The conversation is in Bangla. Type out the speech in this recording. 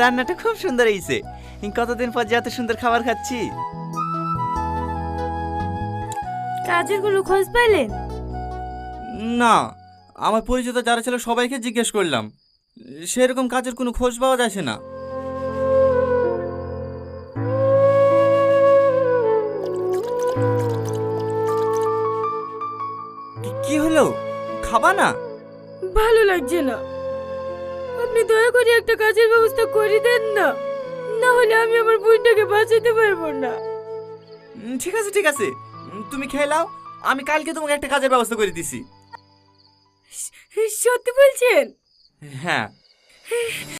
রান্নাটা খুব সুন্দর হয়েছে। কতদিন পর যে এত সুন্দর খাবার খাচ্ছি। কাজের কোনো খোঁজ পেলেন? না, আমার পরিচিত যারা ছিল সবাইকে জিজ্ঞেস করলাম, সেরকম কাজের কোনো খোঁজ পাওয়া যাচ্ছে না। কি হলো, খাবা না? ভালো লাগছে না। আপনি দয়া করে একটা কাজের ব্যবস্থা করে দেন না, না হলে আমি আমার বোনটাকে বাঁচাতে পারবো না। ঠিক আছে ঠিক আছে, তুমি খেয়ে নাও, আমি কালকে তোমাকে একটা কাজের ব্যবস্থা করে দিছি। সত্যি বলছেন? হ্যাঁ।